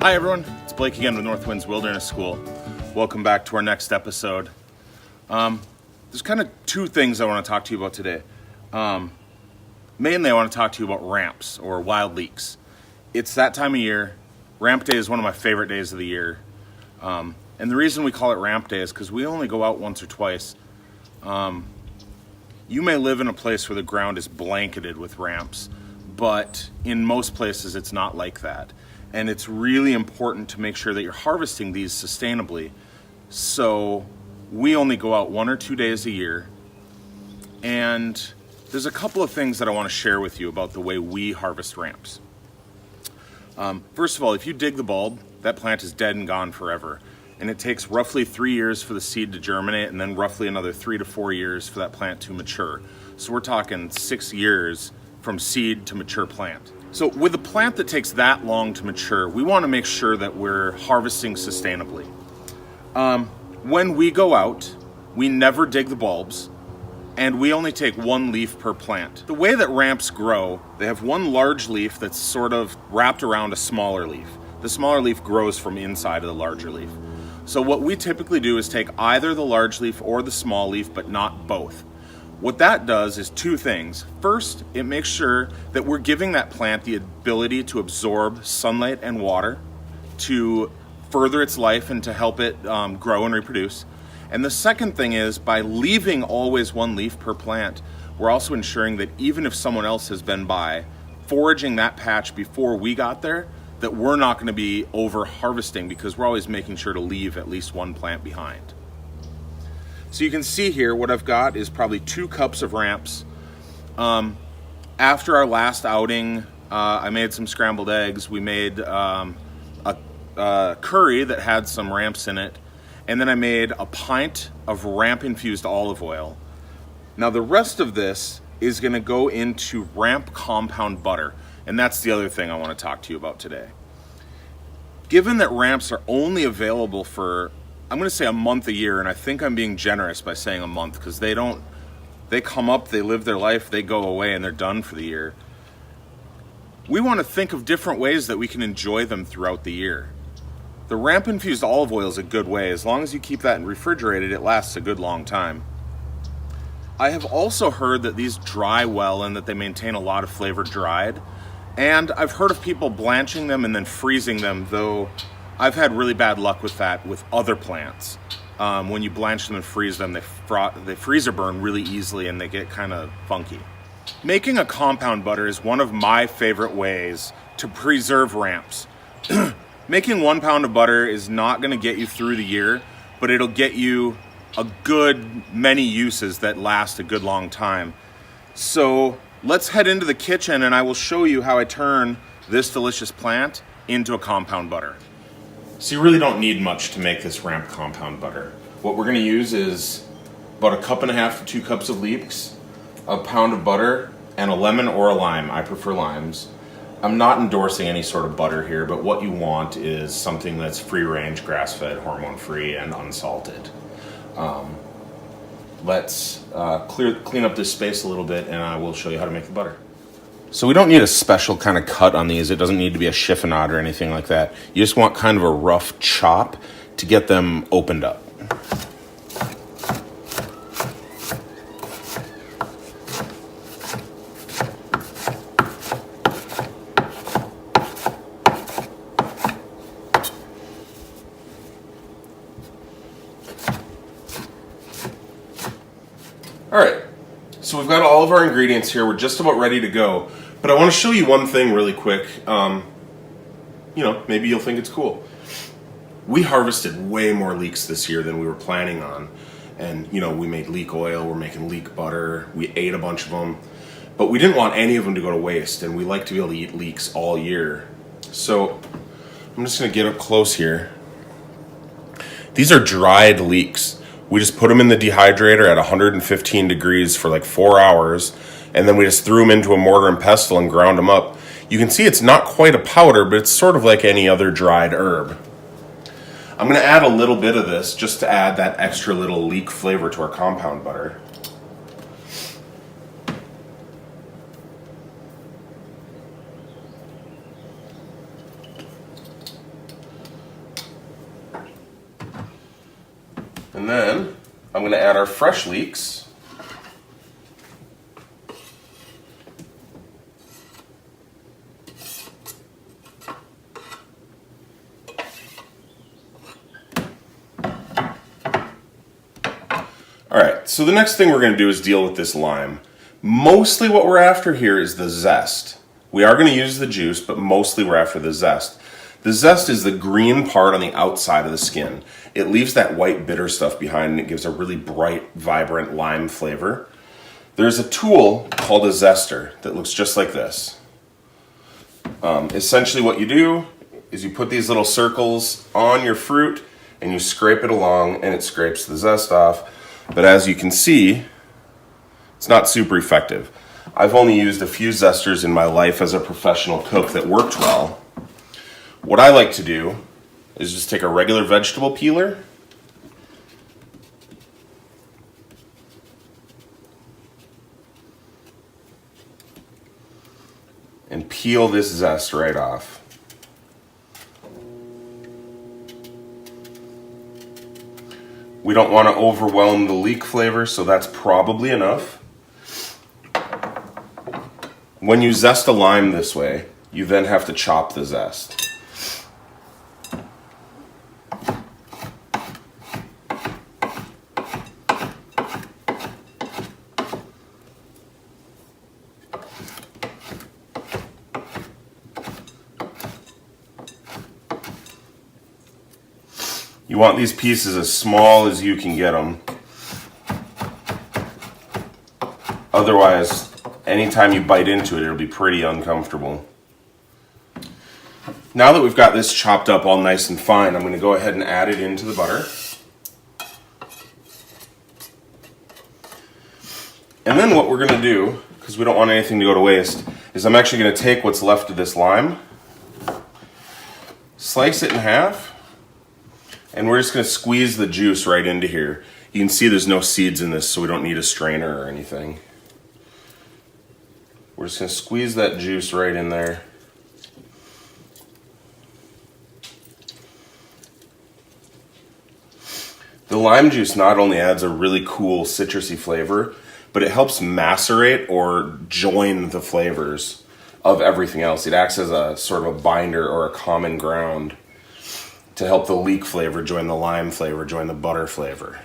Hi everyone, it's Blake again with North Winds Wilderness School. Welcome back to our next episode. There's kind of two things I want to talk to you about today. Mainly I want to talk to you about ramps or wild leeks. It's that time of year. Ramp day is one of my favorite days of the year. And the reason we call it ramp day is because we only go out once or twice. You may live in a place where the ground is blanketed with ramps, but in most places it's not like that. And it's really important to make sure that you're harvesting these sustainably. So we only go out 1 or 2 days a year. And there's a couple of things that I want to share with you about the way we harvest ramps. First of all, if you dig the bulb, that plant is dead and gone forever. And it takes roughly 3 years for the seed to germinate and then roughly another 3 to 4 years for that plant to mature. So we're talking 6 years from seed to mature plant. So with a plant that takes that long to mature, we want to make sure that we're harvesting sustainably. When we go out, we never dig the bulbs, and we only take 1 leaf per plant. The way that ramps grow, they have 1 large leaf that's sort of wrapped around a smaller leaf. The smaller leaf grows from inside of the larger leaf. So what we typically do is take either the large leaf or the small leaf, but not both. What that does is 2 things. First, it makes sure that we're giving that plant the ability to absorb sunlight and water to further its life and to help it grow and reproduce. And the second thing is, by leaving always 1 leaf per plant, we're also ensuring that even if someone else has been by, foraging that patch before we got there, that we're not going to be over harvesting because we're always making sure to leave at least 1 plant behind. So you can see here what I've got is probably 2 cups of ramps. After our last outing, I made some scrambled eggs. We made a curry that had some ramps in it. And then I made a pint of ramp-infused olive oil. Now the rest of this is going to go into ramp compound butter. And that's the other thing I want to talk to you about today. Given that ramps are only available for, I'm going to say, a month a year, and I think I'm being generous by saying a month because they come up, they live their life, they go away, and they're done for the year. We want to think of different ways that we can enjoy them throughout the year. The ramp-infused olive oil is a good way. As long as you keep that refrigerated, it lasts a good long time. I have also heard that these dry well and that they maintain a lot of flavor dried. And I've heard of people blanching them and then freezing them, though I've had really bad luck with that with other plants. When you blanch them and freeze them, they freezer burn really easily and they get kind of funky. Making a compound butter is one of my favorite ways to preserve ramps. Making 1 pound of butter is not going to get you through the year, but it'll get you a good many uses that last a good long time. So let's head into the kitchen and I will show you how I turn this delicious plant into a compound butter. So you really don't need much to make this ramp compound butter. What we're going to use is about 1.5 cups to 2 cups of leeks, a pound of butter, and a lemon or a lime. I prefer limes. I'm not endorsing any sort of butter here, but what you want is something that's free-range, grass-fed, hormone-free, and unsalted. Let's clean up this space a little bit, and I will show you how to make the butter. So we don't need a special kind of cut on these. It doesn't need to be a chiffonade or anything like that. You just want kind of a rough chop to get them opened up. All right, so we've got all of our ingredients here. We're just about ready to go. But I want to show you one thing really quick. Maybe you'll think it's cool. We harvested way more leeks this year than we were planning on. And, we made leek oil, we're making leek butter, we ate a bunch of them. But we didn't want any of them to go to waste, and we like to be able to eat leeks all year. So I'm just going to get up close here. These are dried leeks. We just put them in the dehydrator at 115 degrees for like 4 hours, and then we just threw them into a mortar and pestle and ground them up. You can see it's not quite a powder, but it's sort of like any other dried herb. I'm going to add a little bit of this just to add that extra little leek flavor to our compound butter. And then I'm going to add our fresh leeks. All right, so the next thing we're going to do is deal with this lime. Mostly what we're after here is the zest. We are going to use the juice, but mostly we're after the zest. The zest is the green part on the outside of the skin. It leaves that white bitter stuff behind and it gives a really bright, vibrant lime flavor. There's a tool called a zester that looks just like this. Essentially what you do is you put these little circles on your fruit and you scrape it along and it scrapes the zest off. But as you can see, it's not super effective. I've only used a few zesters in my life as a professional cook that worked well. What I like to do is just take a regular vegetable peeler and peel this zest right off. We don't want to overwhelm the leek flavor, so that's probably enough. When you zest a lime this way, you then have to chop the zest. You want these pieces as small as you can get them. Otherwise, anytime you bite into it, it'll be pretty uncomfortable. Now that we've got this chopped up all nice and fine, I'm going to go ahead and add it into the butter. And then what we're going to do, because we don't want anything to go to waste, is I'm actually going to take what's left of this lime, slice it in half, and we're just going to squeeze the juice right into here. You can see there's no seeds in this, so we don't need a strainer or anything. We're just going to squeeze that juice right in there. The lime juice not only adds a really cool citrusy flavor, but it helps macerate or join the flavors of everything else. It acts as a sort of a binder or a common ground to help the leek flavor join the lime flavor, join the butter flavor.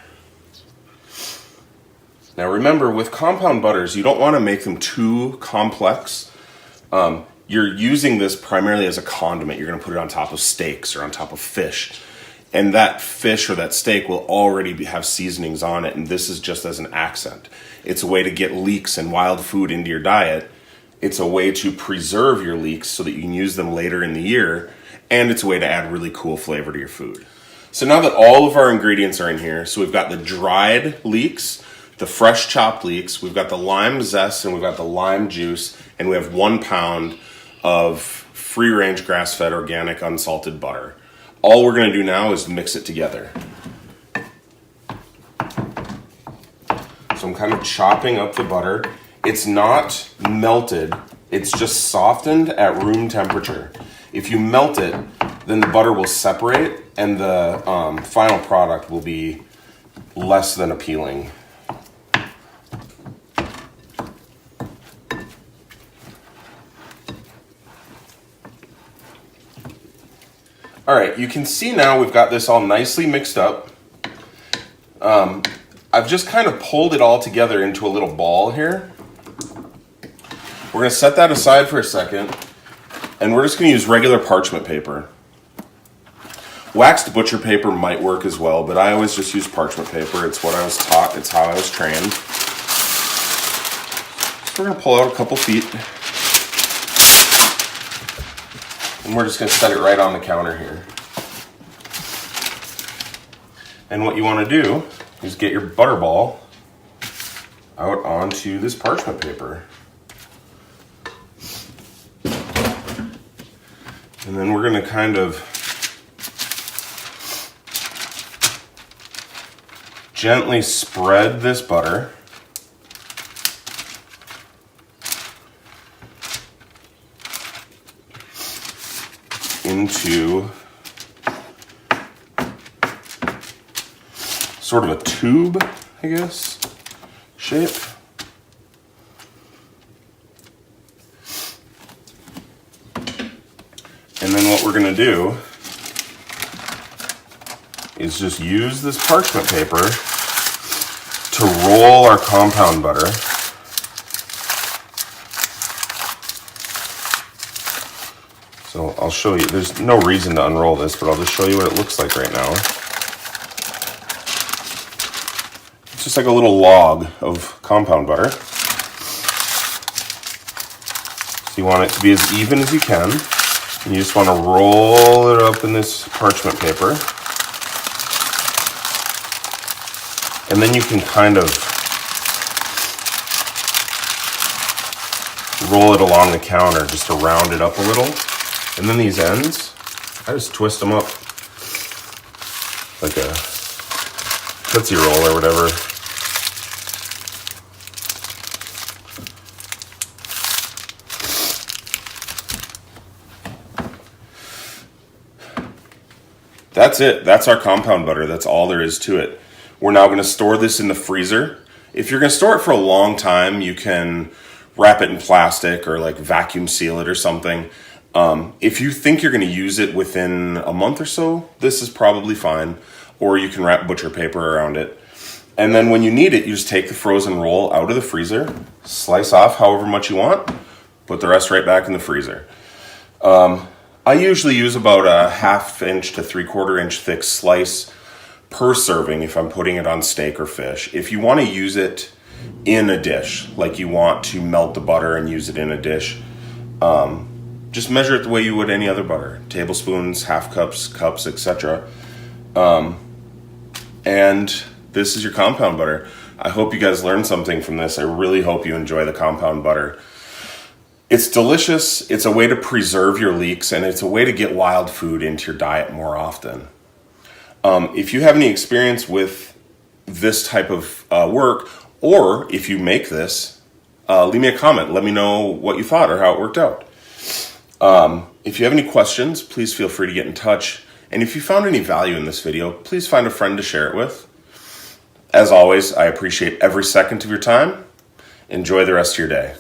Now remember, with compound butters, you don't want to make them too complex. You're using this primarily as a condiment. You're going to put it on top of steaks or on top of fish. And that fish or that steak will already have seasonings on it, and this is just as an accent. It's a way to get leeks and wild food into your diet. It's a way to preserve your leeks so that you can use them later in the year, and it's a way to add really cool flavor to your food. So now that all of our ingredients are in here, so we've got the dried leeks, the fresh chopped leeks, we've got the lime zest, and we've got the lime juice, and we have 1 pound of free-range grass-fed organic unsalted butter. All we're going to do now is mix it together. So I'm kind of chopping up the butter. It's not melted, it's just softened at room temperature. If you melt it, then the butter will separate and the final product will be less than appealing. All right, you can see now we've got this all nicely mixed up. I've just kind of pulled it all together into a little ball here. We're gonna set that aside for a second, and we're just gonna use regular parchment paper. Waxed butcher paper might work as well, but I always just use parchment paper. It's what I was taught, it's how I was trained. So we're gonna pull out a couple feet, and we're just gonna set it right on the counter here. And what you wanna do is get your butterball out onto this parchment paper. And then we're gonna kind of gently spread this butter into sort of a tube, I guess, shape. And then what we're gonna do is just use this parchment paper to roll our compound butter. So I'll show you, there's no reason to unroll this, but I'll just show you what it looks like right now. It's just like a little log of compound butter. So you want it to be as even as you can. And you just want to roll it up in this parchment paper. And then you can kind of roll it along the counter just to round it up a little. And then these ends, I just twist them up like a Tootsie Roll or whatever. That's it. That's our compound butter. That's all there is to it. We're now going to store this in the freezer. If you're going to store it for a long time, you can wrap it in plastic or like vacuum seal it or something. If you think you're going to use it within a month or so, this is probably fine. Or you can wrap butcher paper around it. And then when you need it, you just take the frozen roll out of the freezer, slice off however much you want, put the rest right back in the freezer. I usually use about a 1/2 inch to 3/4 inch thick slice per serving if I'm putting it on steak or fish. If you want to use it in a dish, like you want to melt the butter and use it in a dish, just measure it the way you would any other butter. Tablespoons, half cups, cups, etc. And this is your compound butter. I hope you guys learned something from this. I really hope you enjoy the compound butter. It's delicious, it's a way to preserve your leeks, and it's a way to get wild food into your diet more often. If you have any experience with this type of work, or if you make this, leave me a comment. Let me know what you thought or how it worked out. If you have any questions, please feel free to get in touch. And if you found any value in this video, please find a friend to share it with. As always, I appreciate every second of your time. Enjoy the rest of your day.